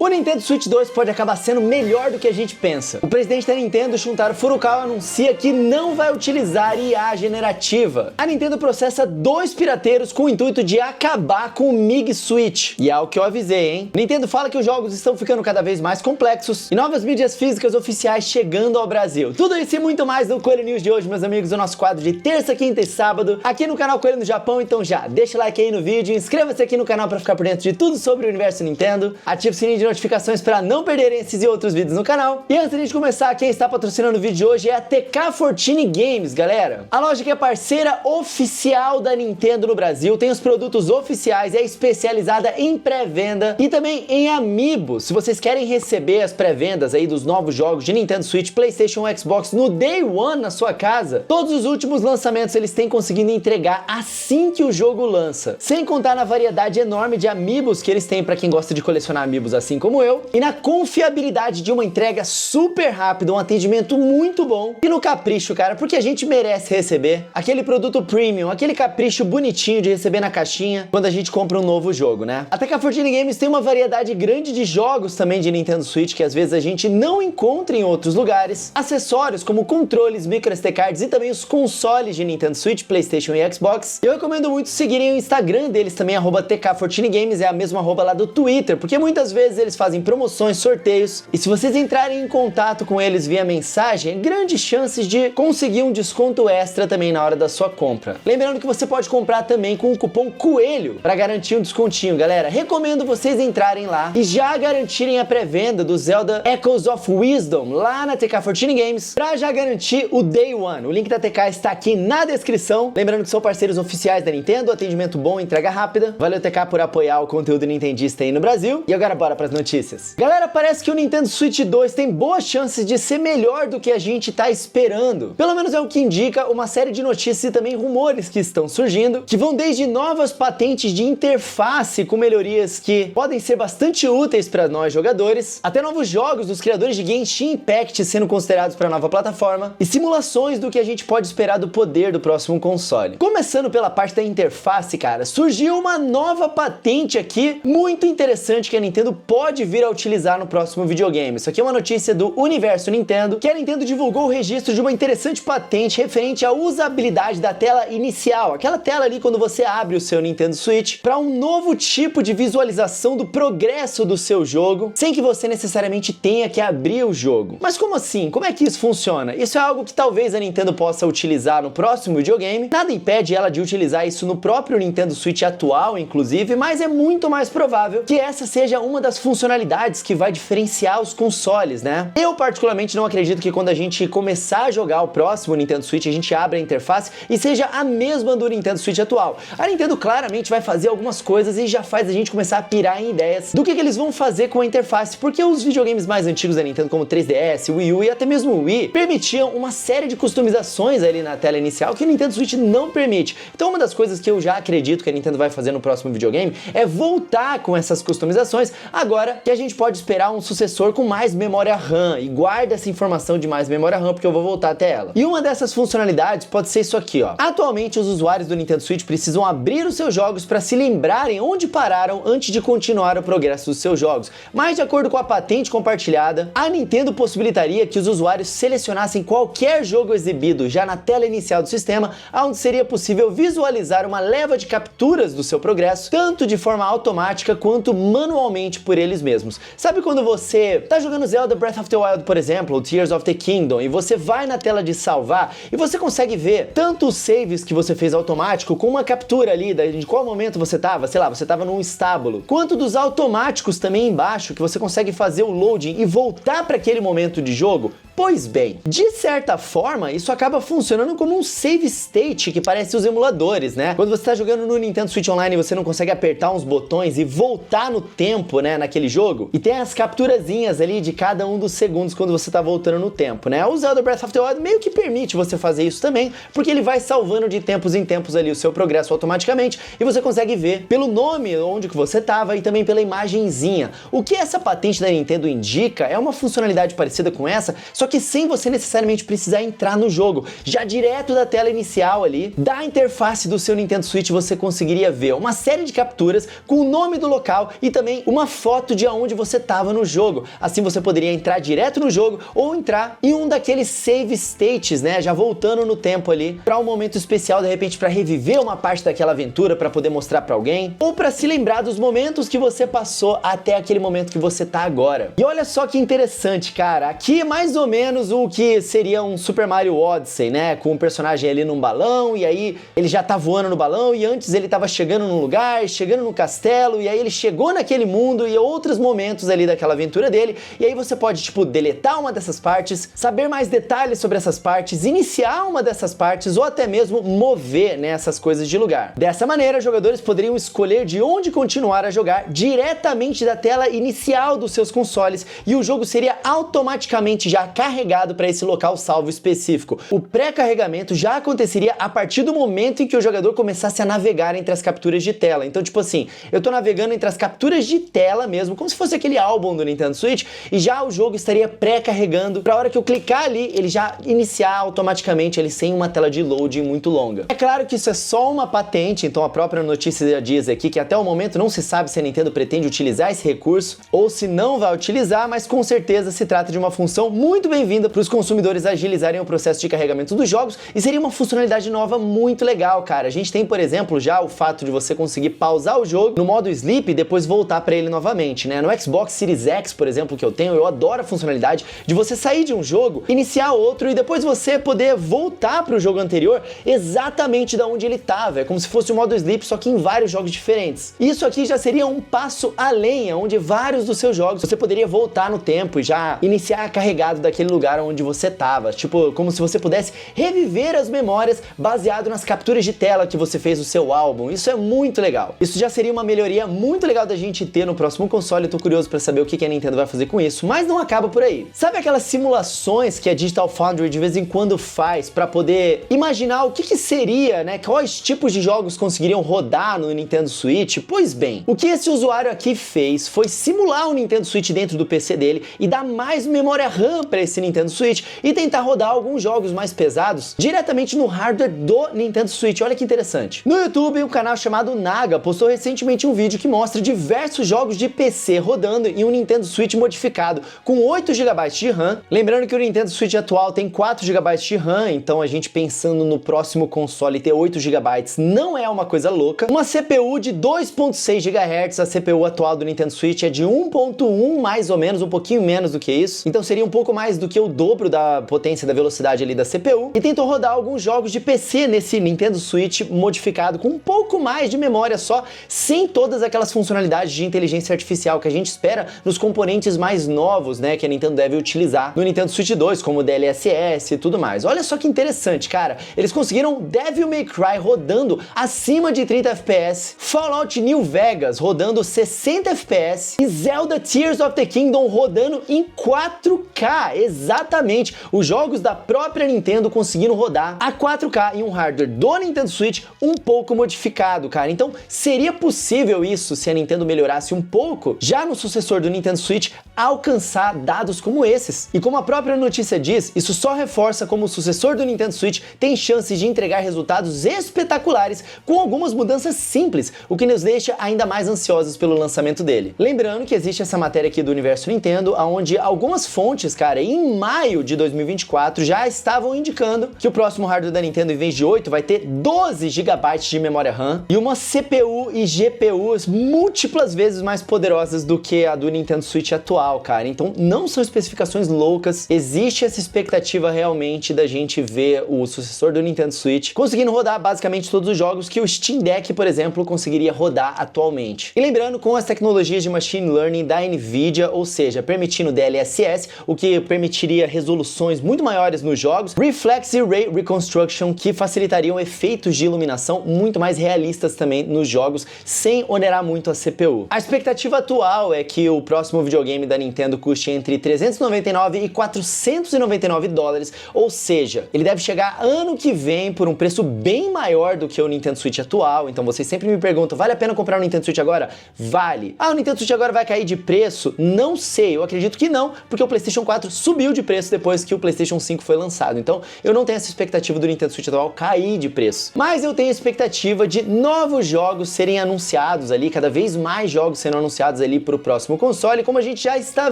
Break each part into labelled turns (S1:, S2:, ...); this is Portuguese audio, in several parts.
S1: O Nintendo Switch 2 pode acabar sendo melhor do que a gente pensa. O presidente da Nintendo, Shuntaro Furukawa, anuncia que não vai utilizar IA generativa. A Nintendo processa 2 pirateiros com o intuito de acabar com o MiG Switch. E é o que eu avisei, hein? Nintendo fala que os jogos estão ficando cada vez mais complexos e novas mídias físicas oficiais chegando ao Brasil. Tudo isso e muito mais no Coelho News de hoje, meus amigos, o nosso quadro de terça, quinta e sábado, aqui no canal Coelho no Japão. Então já deixa o like aí no vídeo, inscreva-se aqui no canal para ficar por dentro de tudo sobre o universo Nintendo, ative o sininho de notificações para não perderem esses e outros vídeos no canal. E antes de começar, quem está patrocinando o vídeo de hoje é a TK14 Games, galera. A loja que é parceira oficial da Nintendo no Brasil, tem os produtos oficiais, é especializada em pré-venda e também em Amiibo. Se vocês querem receber as pré-vendas aí dos novos jogos de Nintendo Switch, PlayStation, Xbox no Day One na sua casa, todos os últimos lançamentos eles têm conseguido entregar assim que o jogo lança. Sem contar na variedade enorme de Amiibos que eles têm para quem gosta de colecionar Amiibos assim como eu, e na confiabilidade de uma entrega super rápida, um atendimento muito bom e no capricho, cara, porque a gente merece receber aquele produto premium, aquele capricho bonitinho de receber na caixinha quando a gente compra um novo jogo, né? A TK14 Games tem uma variedade grande de jogos também de Nintendo Switch que às vezes a gente não encontra em outros lugares, acessórios como controles, micro SD cards e também os consoles de Nintendo Switch, PlayStation e Xbox. Eu recomendo muito seguirem o Instagram deles também, @TK14 Games, é a mesma arroba lá do Twitter, porque muitas vezes eles fazem promoções, sorteios, e se vocês entrarem em contato com eles via mensagem, grandes chances de conseguir um desconto extra também na hora da sua compra. Lembrando que você pode comprar também com o cupom COELHO para garantir um descontinho, galera. Recomendo vocês entrarem lá e já garantirem a pré-venda do Zelda Echoes of Wisdom lá na TK14 Games, para já garantir o Day One. O link da TK está aqui na descrição. Lembrando que são parceiros oficiais da Nintendo, atendimento bom, entrega rápida. Valeu, TK, por apoiar o conteúdo nintendista aí no Brasil. E agora bora pras notícias. Galera, parece que o Nintendo Switch 2 tem boas chances de ser melhor do que a gente tá esperando. Pelo menos é o que indica uma série de notícias e também rumores que estão surgindo, que vão desde novas patentes de interface com melhorias que podem ser bastante úteis para nós jogadores, até novos jogos dos criadores de Genshin Impact sendo considerados para a nova plataforma e simulações do que a gente pode esperar do poder do próximo console. Começando pela parte da interface, cara, surgiu uma nova patente aqui muito interessante que a Nintendo pode vir a utilizar no próximo videogame. Isso aqui é uma notícia do Universo Nintendo, que a Nintendo divulgou o registro de uma interessante patente referente à usabilidade da tela inicial, aquela tela ali quando você abre o seu Nintendo Switch, para um novo tipo de visualização do progresso do seu jogo, sem que você necessariamente tenha que abrir o jogo. Mas como assim? Como é que isso funciona? Isso é algo que talvez a Nintendo possa utilizar no próximo videogame. Nada impede ela de utilizar isso no próprio Nintendo Switch atual, inclusive, mas é muito mais provável que essa seja uma das funcionalidades que vai diferenciar os consoles, né? Eu particularmente não acredito que quando a gente começar a jogar o próximo Nintendo Switch, a gente abra a interface e seja a mesma do Nintendo Switch atual. A Nintendo claramente vai fazer algumas coisas e já faz a gente começar a pirar em ideias do que eles vão fazer com a interface, porque os videogames mais antigos da Nintendo, como 3DS, Wii U e até mesmo o Wii, permitiam uma série de customizações ali na tela inicial que o Nintendo Switch não permite. Então uma das coisas que eu já acredito que a Nintendo vai fazer no próximo videogame é voltar com essas customizações, agora que a gente pode esperar um sucessor com mais memória RAM, e guarda essa informação de mais memória RAM porque eu vou voltar até ela. E uma dessas funcionalidades pode ser isso aqui, ó. Atualmente os usuários do Nintendo Switch precisam abrir os seus jogos para se lembrarem onde pararam antes de continuar o progresso dos seus jogos. Mas de acordo com a patente compartilhada, a Nintendo possibilitaria que os usuários selecionassem qualquer jogo exibido já na tela inicial do sistema, onde seria possível visualizar uma leva de capturas do seu progresso, tanto de forma automática quanto manualmente por eles mesmos. Sabe quando você tá jogando Zelda Breath of the Wild, por exemplo, ou Tears of the Kingdom, e você vai na tela de salvar e você consegue ver tanto os saves que você fez automático, com uma captura ali de qual momento você tava, sei lá, você tava num estábulo, quanto dos automáticos também embaixo, que você consegue fazer o loading e voltar para aquele momento de jogo? Pois bem, de certa forma, isso acaba funcionando como um save state que parece os emuladores, né? Quando você tá jogando no Nintendo Switch Online e você não consegue apertar uns botões e voltar no tempo, né, naquele jogo, e tem as capturazinhas ali de cada um dos segundos quando você tá voltando no tempo, né? O Zelda Breath of the Wild meio que permite você fazer isso também, porque ele vai salvando de tempos em tempos ali o seu progresso automaticamente, e você consegue ver pelo nome onde que você tava e também pela imagenzinha. O que essa patente da Nintendo indica é uma funcionalidade parecida com essa, só só que sem você necessariamente precisar entrar no jogo. Já direto da tela inicial ali, da interface do seu Nintendo Switch, você conseguiria ver uma série de capturas com o nome do local e também uma foto de aonde você estava no jogo. Assim você poderia entrar direto no jogo ou entrar em um daqueles save states, né, já voltando no tempo ali, para um momento especial, de repente para reviver uma parte daquela aventura, para poder mostrar para alguém, ou para se lembrar dos momentos que você passou até aquele momento que você tá agora. E olha só que interessante, cara, aqui é mais ou menos o que seria um Super Mario Odyssey, né, com um personagem ali num balão, e aí ele já tá voando no balão, e antes ele tava chegando num lugar, chegando no castelo, e aí ele chegou naquele mundo e outros momentos ali daquela aventura dele, e aí você pode, tipo, deletar uma dessas partes, saber mais detalhes sobre essas partes, iniciar uma dessas partes, ou até mesmo mover, né, essas coisas de lugar. Dessa maneira, jogadores poderiam escolher de onde continuar a jogar diretamente da tela inicial dos seus consoles, e o jogo seria automaticamente já carregado para esse local salvo específico. O pré-carregamento já aconteceria a partir do momento em que o jogador começasse a navegar entre as capturas de tela. Então, tipo assim, eu tô navegando entre as capturas de tela mesmo, como se fosse aquele álbum do Nintendo Switch, e já o jogo estaria pré-carregando pra hora que eu clicar ali, ele já iniciar automaticamente ali sem uma tela de loading muito longa. É claro que isso é só uma patente, então a própria notícia já diz aqui que até o momento não se sabe se a Nintendo pretende utilizar esse recurso ou se não vai utilizar, mas com certeza se trata de uma função muito bem-vinda para os consumidores agilizarem o processo de carregamento dos jogos, e seria uma funcionalidade nova muito legal, cara. A gente tem, por exemplo, já o fato de você conseguir pausar o jogo no modo sleep e depois voltar para ele novamente, né? No Xbox Series X, por exemplo, que eu tenho, eu adoro a funcionalidade de você sair de um jogo, iniciar outro e depois você poder voltar para o jogo anterior exatamente da onde ele estava. É como se fosse o modo sleep, só que em vários jogos diferentes. Isso aqui já seria um passo além, onde vários dos seus jogos você poderia voltar no tempo e já iniciar carregado daquele lugar onde você estava. Tipo, como se você pudesse reviver as memórias baseado nas capturas de tela que você fez do seu álbum. Isso é muito legal. Isso já seria uma melhoria muito legal da gente ter no próximo console. Eu tô curioso para saber o que a Nintendo vai fazer com isso, mas não acaba por aí. Sabe aquelas simulações que a Digital Foundry de vez em quando faz para poder imaginar o que seria, né? Quais tipos de jogos conseguiriam rodar no Nintendo Switch? Pois bem, o que esse usuário aqui fez foi simular o Nintendo Switch dentro do PC dele e dar mais memória RAM para esse Nintendo Switch e tentar rodar alguns jogos mais pesados diretamente no hardware do Nintendo Switch. Olha que interessante. No YouTube, um canal chamado Naga postou recentemente um vídeo que mostra diversos jogos de PC rodando em um Nintendo Switch modificado com 8 GB de RAM. Lembrando que o Nintendo Switch atual tem 4 GB de RAM, então a gente pensando no próximo console ter 8 GB não é uma coisa louca. Uma CPU de 2.6 GHz, a CPU atual do Nintendo Switch é de 1.1 mais ou menos, um pouquinho menos do que isso. Então seria um pouco mais do que o dobro da potência da velocidade ali da CPU. E tentou rodar alguns jogos de PC nesse Nintendo Switch modificado com um pouco mais de memória só, sem todas aquelas funcionalidades de inteligência artificial que a gente espera nos componentes mais novos, né, que a Nintendo deve utilizar no Nintendo Switch 2, como o DLSS e tudo mais. Olha só que interessante, cara. Eles conseguiram Devil May Cry rodando acima de 30 FPS, Fallout New Vegas rodando 60 FPS e Zelda Tears of the Kingdom rodando em 4K. Exatamente. Os jogos da própria Nintendo conseguiram rodar a 4K em um hardware do Nintendo Switch um pouco modificado, cara. Então, seria possível isso se a Nintendo melhorasse um pouco, já no sucessor do Nintendo Switch, alcançar dados como esses. E como a própria notícia diz, isso só reforça como o sucessor do Nintendo Switch tem chances de entregar resultados espetaculares com algumas mudanças simples, o que nos deixa ainda mais ansiosos pelo lançamento dele. Lembrando que existe essa matéria aqui do Universo Nintendo, onde algumas fontes, cara, em maio de 2024 já estavam indicando que o próximo hardware da Nintendo, em vez de 8, vai ter 12 GB de memória RAM e uma CPU e GPUs múltiplas vezes mais poderosas do que a do Nintendo Switch atual, cara. Então não são especificações loucas, existe essa expectativa realmente da gente ver o sucessor do Nintendo Switch conseguindo rodar basicamente todos os jogos que o Steam Deck, por exemplo, conseguiria rodar atualmente. E lembrando, com as tecnologias de Machine Learning da Nvidia, ou seja, permitindo DLSS, o que permitiria resoluções muito maiores nos jogos, Reflex e Ray Reconstruction, que facilitariam efeitos de iluminação muito mais realistas também nos jogos, sem onerar muito a CPU. A expectativa atual é que o próximo videogame da Nintendo custe entre 399 e 499 dólares, ou seja, ele deve chegar ano que vem por um preço bem maior do que o Nintendo Switch atual. Então vocês sempre me perguntam, vale a pena comprar o Nintendo Switch agora? Vale. Ah, o Nintendo Switch agora vai cair de preço? Não sei, eu acredito que não, porque o PlayStation 4 subiu subiu de preço depois que o PlayStation 5 foi lançado. Então eu não tenho essa expectativa do Nintendo Switch atual cair de preço. Mas eu tenho a expectativa de novos jogos serem anunciados ali, cada vez mais jogos sendo anunciados ali para o próximo console, como a gente já está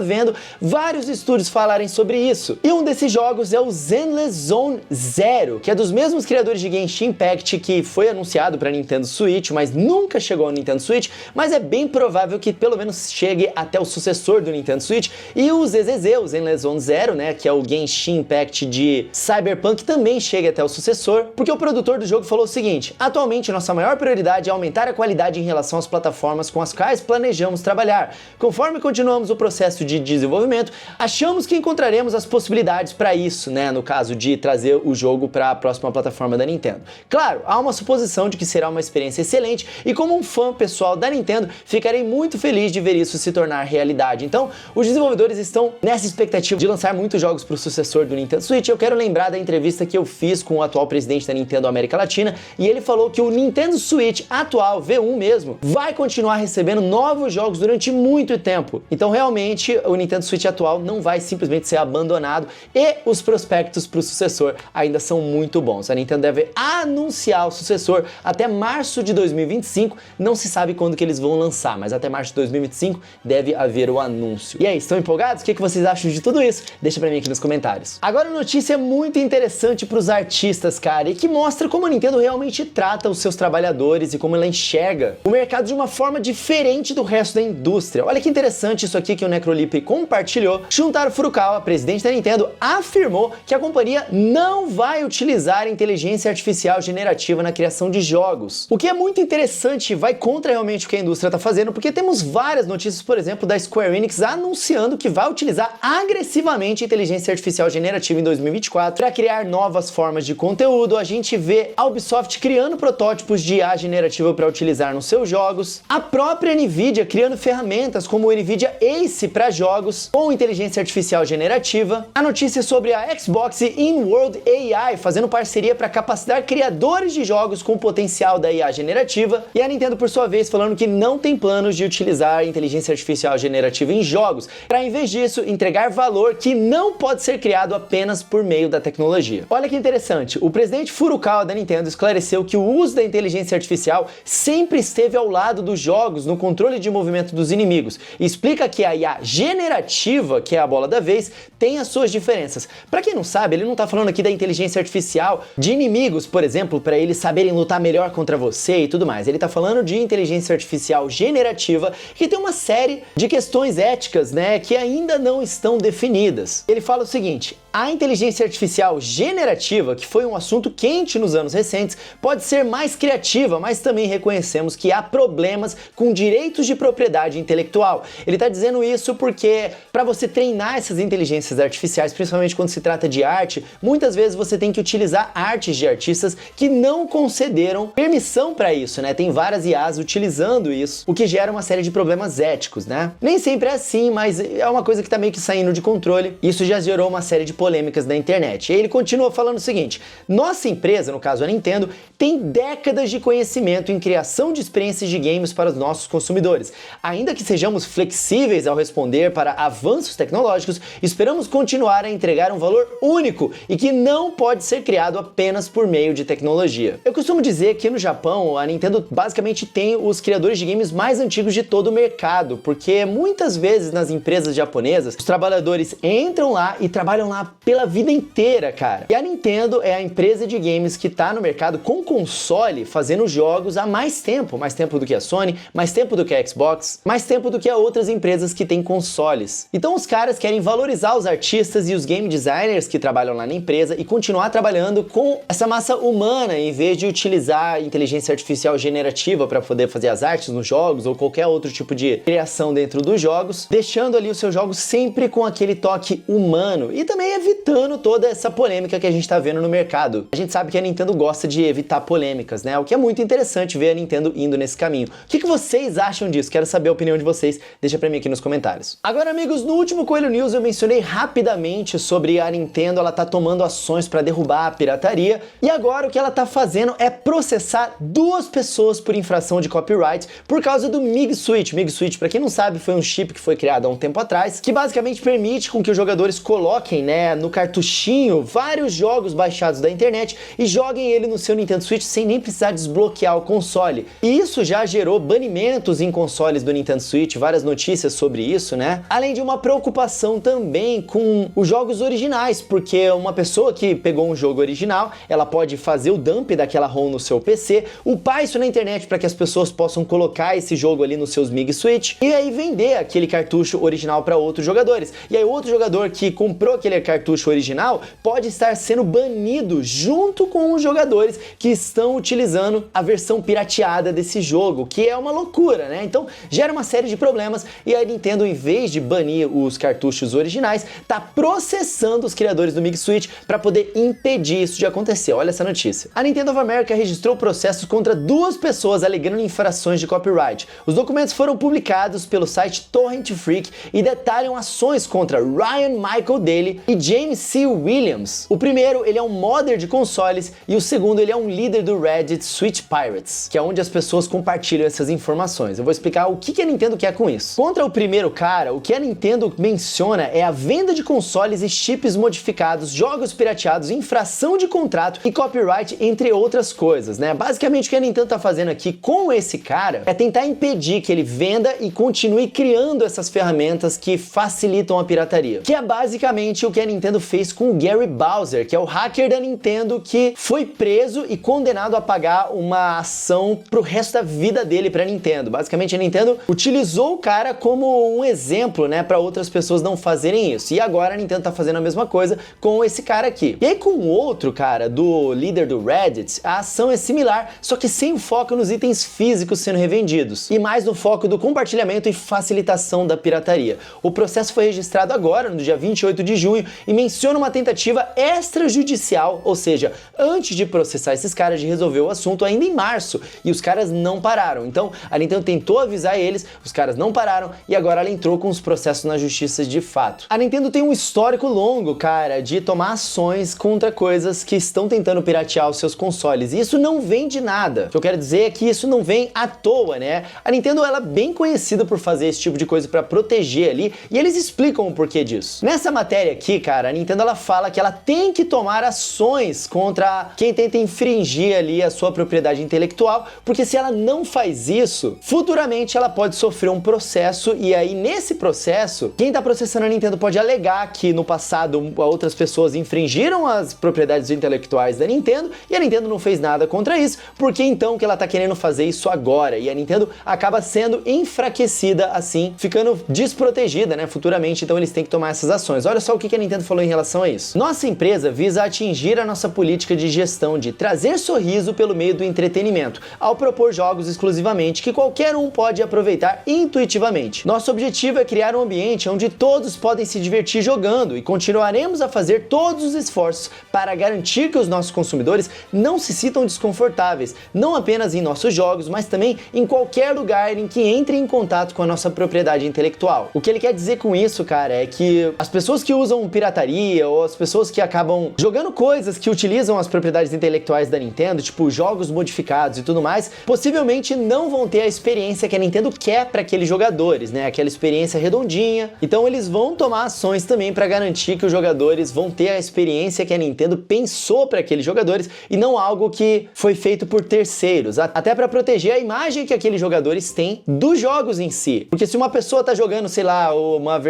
S1: vendo vários estúdios falarem sobre isso. E um desses jogos é o Zenless Zone Zero, que é dos mesmos criadores de Genshin Impact, que foi anunciado para Nintendo Switch, mas nunca chegou ao Nintendo Switch, mas é bem provável que pelo menos chegue até o sucessor do Nintendo Switch. E o ZZZ, o Zenless Zone Zero, né, que é o Genshin Impact de Cyberpunk, também chega até o sucessor, porque o produtor do jogo falou o seguinte: atualmente nossa maior prioridade é aumentar a qualidade em relação às plataformas com as quais planejamos trabalhar. Conforme continuamos o processo de desenvolvimento, achamos que encontraremos as possibilidades para isso, né, no caso de trazer o jogo para a próxima plataforma da Nintendo. Claro, há uma suposição de que será uma experiência excelente e como um fã pessoal da Nintendo, ficarei muito feliz de ver isso se tornar realidade. Então, os desenvolvedores estão nessa expectativa de lançar muitos jogos para o sucessor do Nintendo Switch. Eu quero lembrar da entrevista que eu fiz com o atual presidente da Nintendo América Latina e ele falou que o Nintendo Switch atual, V1 mesmo, vai continuar recebendo novos jogos durante muito tempo. Então, realmente, o Nintendo Switch atual não vai simplesmente ser abandonado e os prospectos para o sucessor ainda são muito bons. A Nintendo deve anunciar o sucessor até março de 2025, não se sabe quando que eles vão lançar, mas até março de 2025 deve haver o anúncio. E aí, estão empolgados? O que vocês acham de tudo isso? Deixa pra mim aqui nos comentários. Agora, uma notícia muito interessante pros artistas, cara, e que mostra como a Nintendo realmente trata os seus trabalhadores e como ela enxerga o mercado de uma forma diferente do resto da indústria. Olha que interessante isso aqui que o Necrolip compartilhou. Shuntaro Furukawa, presidente da Nintendo, afirmou que a companhia não vai utilizar inteligência artificial generativa na criação de jogos. O que é muito interessante, vai contra realmente o que a indústria está fazendo, porque temos várias notícias, por exemplo, da Square Enix anunciando que vai utilizar agressivamente inteligência artificial generativa em 2024 para criar novas formas de conteúdo. A gente vê a Ubisoft criando protótipos de IA generativa para utilizar nos seus jogos, a própria Nvidia criando ferramentas como o Nvidia Ace para jogos com inteligência artificial generativa, a notícia sobre a Xbox In-World AI fazendo parceria para capacitar criadores de jogos com o potencial da IA generativa, e a Nintendo, por sua vez, falando que não tem planos de utilizar inteligência artificial generativa em jogos, para em vez disso entregar valor que não pode ser criado apenas por meio da tecnologia. Olha que interessante, o presidente Furukawa da Nintendo esclareceu que o uso da inteligência artificial sempre esteve ao lado dos jogos no controle de movimento dos inimigos, e explica que a IA generativa, que é a bola da vez, tem as suas diferenças. Para quem não sabe, ele não tá falando aqui da inteligência artificial de inimigos, por exemplo, para eles saberem lutar melhor contra você e tudo mais. Ele tá falando de inteligência artificial generativa, que tem uma série de questões éticas, né, que ainda não estão definidas. Ele fala o seguinte: a inteligência artificial generativa, que foi um assunto quente nos anos recentes, pode ser mais criativa, mas também reconhecemos que há problemas com direitos de propriedade intelectual. Ele tá dizendo isso porque para você treinar essas inteligências artificiais, principalmente quando se trata de arte, muitas vezes você tem que utilizar artes de artistas que não concederam permissão para isso, né? Tem várias IAs utilizando isso, o que gera uma série de problemas éticos, né? Nem sempre é assim, mas é uma coisa que tá meio que saindo de controle. Isso já gerou uma série de polêmicas na internet. E ele continua falando o seguinte: nossa empresa, no caso a Nintendo, tem décadas de conhecimento em criação de experiências de games para os nossos consumidores. Ainda que sejamos flexíveis ao responder para avanços tecnológicos, esperamos continuar a entregar um valor único e que não pode ser criado apenas por meio de tecnologia. Eu costumo dizer que no Japão, a Nintendo basicamente tem os criadores de games mais antigos de todo o mercado, porque muitas vezes nas empresas japonesas, os trabalhadores entram lá e trabalham lá pela vida inteira, cara. E a Nintendo é a empresa de games que tá no mercado com console fazendo jogos há mais tempo do que a Sony, mais tempo do que a Xbox, mais tempo do que a outras empresas que têm consoles. Então os caras querem valorizar os artistas e os game designers que trabalham lá na empresa e continuar trabalhando com essa massa humana em vez de utilizar inteligência artificial generativa para poder fazer as artes nos jogos ou qualquer outro tipo de criação dentro dos jogos, deixando ali os seus jogos sempre com aquele toque humano e também evitando toda essa polêmica que a gente tá vendo no mercado. A gente sabe que a Nintendo gosta de evitar polêmicas, né? O que é muito interessante ver a Nintendo indo nesse caminho. O que vocês acham disso? Quero saber a opinião de vocês, deixa pra mim aqui nos comentários. Agora, amigos, no último Coelho News eu mencionei rapidamente sobre a Nintendo, ela tá tomando ações para derrubar a pirataria, e agora o que ela tá fazendo é processar 2 pessoas por infração de copyright por causa do MIG Switch. MIG Switch, pra quem não sabe, foi um chip que foi criado há um tempo atrás, que basicamente permite com que os jogadores coloquem, né, no cartuchinho vários jogos baixados da internet e joguem ele no seu Nintendo Switch sem nem precisar desbloquear o console. E isso já gerou banimentos em consoles do Nintendo Switch, várias notícias sobre isso, né? Além de uma preocupação também com os jogos originais, porque uma pessoa que pegou um jogo original, ela pode fazer o dump daquela ROM no seu PC, upar isso na internet para que as pessoas possam colocar esse jogo ali nos seus MiG Switch e aí vender aquele cartucho original para outros jogadores. E aí outro jogador que comprou aquele cartucho original pode estar sendo banido junto com os jogadores que estão utilizando a versão pirateada desse jogo, que é uma loucura, né? Então gera uma série de problemas e a Nintendo, em vez de banir os cartuchos originais, tá processando os criadores do MiG Switch para poder impedir isso de acontecer. Olha essa notícia. A Nintendo of America registrou processos contra 2 pessoas alegando infrações de copyright. Os documentos foram publicados pelo site Torrent Freak e detalham ações contra Ryan Michael Daly e James C. Williams. O primeiro, ele é um modder de consoles e o segundo, ele é um líder do Reddit Switch Pirates, que é onde as pessoas compartilham essas informações. Eu vou explicar o que a Nintendo quer com isso. Contra o primeiro cara, o que a Nintendo menciona é a venda de consoles e chips modificados, jogos pirateados, infração de contrato e copyright, entre outras coisas, né? Basicamente o que a Nintendo tá fazendo aqui com esse cara é tentar impedir que ele venda e continue criando essas ferramentas que facilitam a pirataria. Que é basicamente o que a Nintendo fez com o Gary Bowser, que é o hacker da Nintendo que foi preso e condenado a pagar uma ação pro resto da vida dele pra Nintendo. Basicamente a Nintendo utilizou o cara como um exemplo, né, para outras pessoas não fazerem isso. E agora a Nintendo tá fazendo a mesma coisa com esse cara aqui. E aí com o outro cara, do líder do Reddit, a ação é similar, só que sem o foco nos itens físicos sendo revendidos, e mais no foco do compartilhamento e facilitação da pirataria. O processo foi registrado agora, no dia 28 de junho, e menciona uma tentativa extrajudicial, ou seja, antes de processar esses caras, de resolver o assunto ainda em março, e os caras não pararam. Então a Nintendo tentou avisar eles, os caras não pararam, e agora ela entrou com os processos na justiça de fato. A Nintendo tem um histórico longo, cara, de tomar ações contra coisas que estão tentando piratear os seus consoles, e isso não vem de nada. O que eu quero dizer é que isso não vem à toa, né? A Nintendo, ela é bem conhecida por fazer esse tipo de coisa para proteger ali, e eles explicam o porquê disso. Nessa matéria aqui, cara, a Nintendo, ela fala que ela tem que tomar ações contra quem tenta infringir ali a sua propriedade intelectual, porque se ela não faz isso, futuramente ela pode sofrer um processo, e aí nesse processo, quem tá processando a Nintendo pode alegar que no passado outras pessoas infringiram as propriedades intelectuais da Nintendo, e a Nintendo não fez nada contra isso, porque então que ela tá querendo fazer isso agora, e a Nintendo acaba sendo enfraquecida assim, ficando desprotegida, né, futuramente, então eles têm que tomar essas ações. Olha só o que a Nintendo falou em relação a isso. Nossa empresa visa atingir a nossa política de gestão de trazer sorriso pelo meio do entretenimento, ao propor jogos exclusivamente que qualquer um pode aproveitar intuitivamente. Nosso objetivo é criar um ambiente onde todos podem se divertir jogando, e continuaremos a fazer todos os esforços para garantir que os nossos consumidores não se sintam desconfortáveis, não apenas em nossos jogos, mas também em qualquer lugar em que entre em contato com a nossa propriedade intelectual. O que ele quer dizer com isso, cara, é que as pessoas que usam pirataria, ou as pessoas que acabam jogando coisas que utilizam as propriedades intelectuais da Nintendo, tipo jogos modificados e tudo mais, possivelmente não vão ter a experiência que a Nintendo quer para aqueles jogadores, né? Aquela experiência redondinha. Então eles vão tomar ações também para garantir que os jogadores vão ter a experiência que a Nintendo pensou para aqueles jogadores, e não algo que foi feito por terceiros, até para proteger a imagem que aqueles jogadores têm dos jogos em si. Porque se uma pessoa tá jogando, sei lá,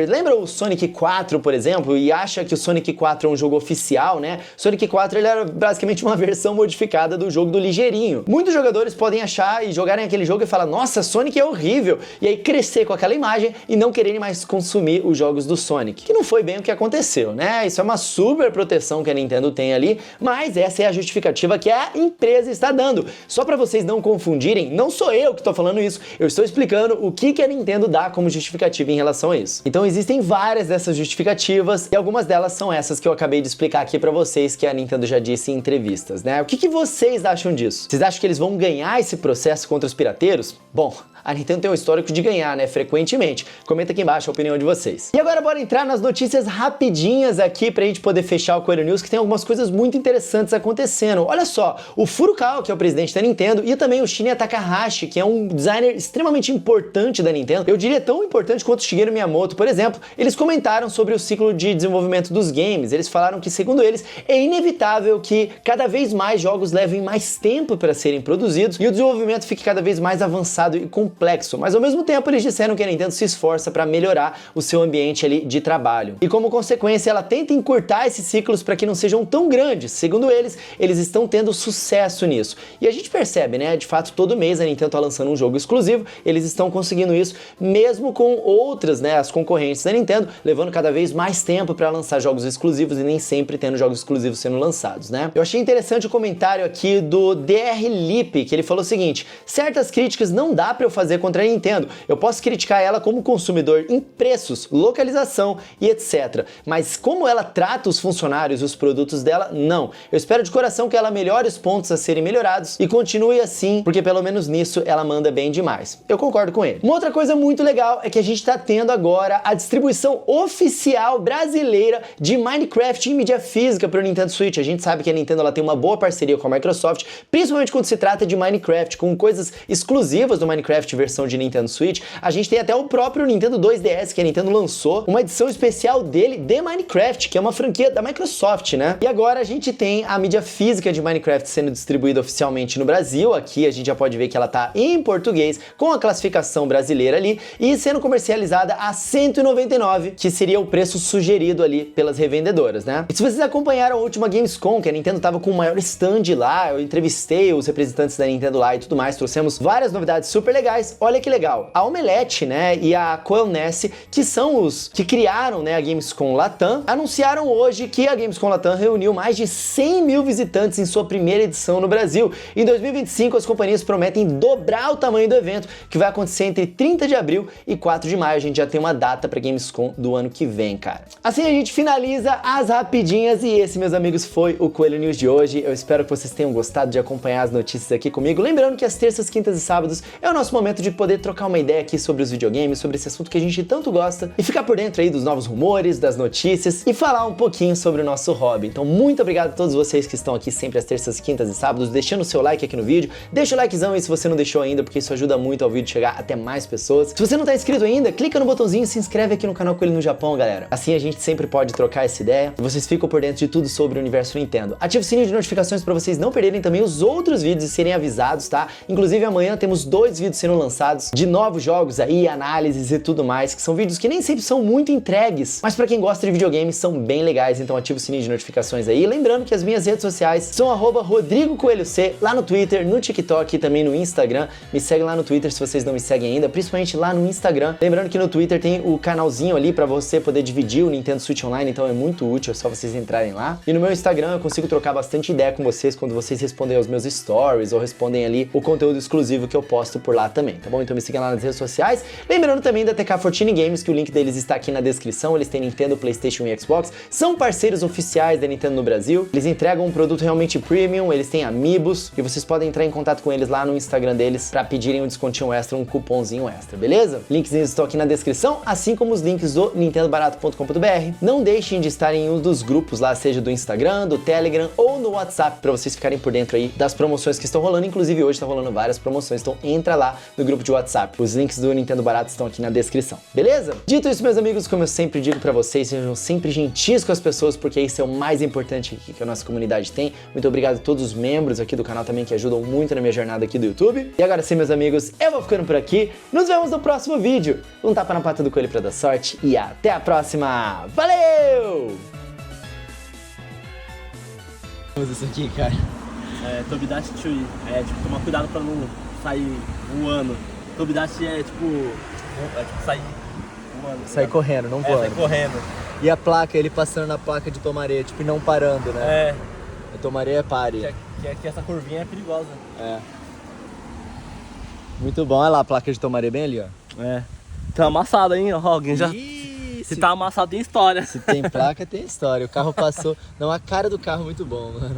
S1: lembra o Sonic 4, por exemplo, e acha que o Sonic 4 é um jogo oficial, né? Sonic 4, ele era basicamente uma versão modificada do jogo do Ligeirinho. Muitos jogadores podem achar e jogarem aquele jogo e falar, nossa, Sonic é horrível, e aí crescer com aquela imagem e não quererem mais consumir os jogos do Sonic, que não foi bem o que aconteceu, né? Isso é uma super proteção que a Nintendo tem ali, mas essa é a justificativa que a empresa está dando. Só para vocês não confundirem, não sou eu que estou falando isso, eu estou explicando o que a Nintendo dá como justificativa em relação a isso. Então existem várias dessas justificativas, e algumas delas são essas que eu acabei de explicar aqui para vocês, que a Nintendo já disse em entrevistas, né? O que vocês acham disso? Vocês acham que eles vão ganhar esse processo contra os pirateiros? Bom, a Nintendo tem um histórico de ganhar, né, frequentemente. Comenta aqui embaixo a opinião de vocês. E agora bora entrar nas notícias rapidinhas aqui pra gente poder fechar o Korean News, que tem algumas coisas muito interessantes acontecendo. Olha só, o Furukawa, que é o presidente da Nintendo, e também o Shinya Takahashi, que é um designer extremamente importante da Nintendo, eu diria tão importante quanto o Shigeru Miyamoto, por exemplo, eles comentaram comentaram sobre o ciclo de desenvolvimento dos games. Eles falaram que, segundo eles, é inevitável que cada vez mais jogos levem mais tempo para serem produzidos e o desenvolvimento fique cada vez mais avançado e complexo, mas ao mesmo tempo eles disseram que a Nintendo se esforça para melhorar o seu ambiente ali de trabalho. E como consequência, ela tenta encurtar esses ciclos para que não sejam tão grandes. Segundo eles estão tendo sucesso nisso. E a gente percebe, né, de fato, todo mês a Nintendo tá lançando um jogo exclusivo, eles estão conseguindo isso mesmo com outras, né, as concorrentes da Nintendo, levando cada vez mais tempo para lançar jogos exclusivos e nem sempre tendo jogos exclusivos sendo lançados, né? Eu achei interessante o comentário aqui do DR Lip, que ele falou o seguinte: certas críticas não dá para eu fazer contra a Nintendo, eu posso criticar ela como consumidor em preços, localização e etc. Mas como ela trata os funcionários e os produtos dela, não. Eu espero de coração que ela melhore os pontos a serem melhorados e continue assim, porque pelo menos nisso ela manda bem demais. Eu concordo com ele. Uma outra coisa muito legal é que a gente tá tendo agora a distribuição oficial brasileira de Minecraft em mídia física para o Nintendo Switch. A gente sabe que a Nintendo ela tem uma boa parceria com a Microsoft, principalmente quando se trata de Minecraft, com coisas exclusivas do Minecraft versão de Nintendo Switch. A gente tem até o próprio Nintendo 2DS, que a Nintendo lançou uma edição especial dele de Minecraft, que é uma franquia da Microsoft, né? E agora a gente tem a mídia física de Minecraft sendo distribuída oficialmente no Brasil. Aqui a gente já pode ver que ela tá em português, com a classificação brasileira ali, e sendo comercializada a R$199, que seria o preço sugerido ali pelas revendedoras, né? E se vocês acompanharam a última Gamescom, que a Nintendo tava com o maior stand lá, eu entrevistei os representantes da Nintendo lá e tudo mais, trouxemos várias novidades super legais. Olha que legal, a Omelete, né, e a Coelness, que são os que criaram, né, a Gamescom Latam, anunciaram hoje que a Gamescom Latam reuniu mais de 100 mil visitantes em sua primeira edição no Brasil. Em 2025, as companhias prometem dobrar o tamanho do evento, que vai acontecer entre 30 de abril e 4 de maio. A gente já tem uma data para Gamescom do ano que vem, cara. Assim a gente finaliza as rapidinhas e esse, meus amigos, foi o Coelho News de hoje. Eu espero que vocês tenham gostado de acompanhar as notícias aqui comigo. Lembrando que as terças, quintas e sábados é o nosso momento de poder trocar uma ideia aqui sobre os videogames, sobre esse assunto que a gente tanto gosta e ficar por dentro aí dos novos rumores, das notícias e falar um pouquinho sobre o nosso hobby. Então, muito obrigado a todos vocês que estão aqui sempre às terças, quintas e sábados, deixando o seu like aqui no vídeo. Deixa o likezão aí se você não deixou ainda, porque isso ajuda muito ao vídeo chegar até mais pessoas. Se você não tá inscrito ainda, clica no botãozinho e se inscreve aqui no canal Coelho no Japão, galera. Assim a gente sempre pode trocar essa ideia e vocês ficam por dentro de tudo sobre o universo Nintendo. Ative o sininho de notificações para vocês não perderem também os outros vídeos e serem avisados, tá? Inclusive amanhã temos 2 vídeos sendo lançados de novos jogos aí, análises e tudo mais, que são vídeos que nem sempre são muito entregues, mas para quem gosta de videogames são bem legais, então ative o sininho de notificações aí. Lembrando que as minhas redes sociais são @RodrigoCoelhoC, lá no Twitter, no TikTok e também no Instagram. Me segue lá no Twitter se vocês não me seguem ainda, principalmente lá no Instagram. Lembrando que no Twitter tem o canalzinho ali para você poder dividir o Nintendo Switch Online, então é muito útil, é só vocês entrarem lá. E no meu Instagram eu consigo trocar bastante ideia com vocês quando vocês respondem aos meus stories ou respondem ali o conteúdo exclusivo que eu posto por lá também, tá bom? Então me sigam lá nas redes sociais. Lembrando também da TK14 Games, que o link deles está aqui na descrição. Eles têm Nintendo, PlayStation e Xbox, são parceiros oficiais da Nintendo no Brasil. Eles entregam um produto realmente premium, eles têm amiibos e vocês podem entrar em contato com eles lá no Instagram deles para pedirem um descontinho extra, um cupomzinho extra, beleza? Linkzinhos estão aqui na descrição, assim como os links do nintendobarato.com.br. Não deixem de estar em um dos grupos lá, seja do Instagram, do Telegram ou no WhatsApp, para vocês ficarem por dentro aí das promoções que estão rolando. Inclusive hoje está rolando várias promoções, então entra lá no grupo de WhatsApp. Os links do Nintendo Barato estão aqui na descrição, beleza? Dito isso, meus amigos, como eu sempre digo para vocês, sejam sempre gentis com as pessoas, porque isso é o mais importante que a nossa comunidade tem. Muito obrigado a todos os membros aqui do canal também, que ajudam muito na minha jornada aqui do YouTube. E agora sim, meus amigos, eu vou ficando por aqui. Nos vemos no próximo vídeo. Um tapa na pata do coelho pra dar sorte e até a próxima. Valeu!
S2: Usa isso aqui, cara.
S3: Tobidachi Chui. Tipo, tomar cuidado pra não sair voando. Tobidachi é tipo sair voando.
S2: Sair correndo, não voando.
S3: Sair correndo.
S2: E a placa, ele passando na placa de Tomaré, tipo, e não parando, né? O Tomaré é pare.
S3: Que essa curvinha é perigosa.
S2: Muito bom, olha lá a placa de Tomaré bem ali, ó.
S3: Tá amassado, hein? Alguém já... Se tá amassado, tem história.
S2: Se tem placa, tem história. O carro passou... Não, a cara do carro é muito bom, mano.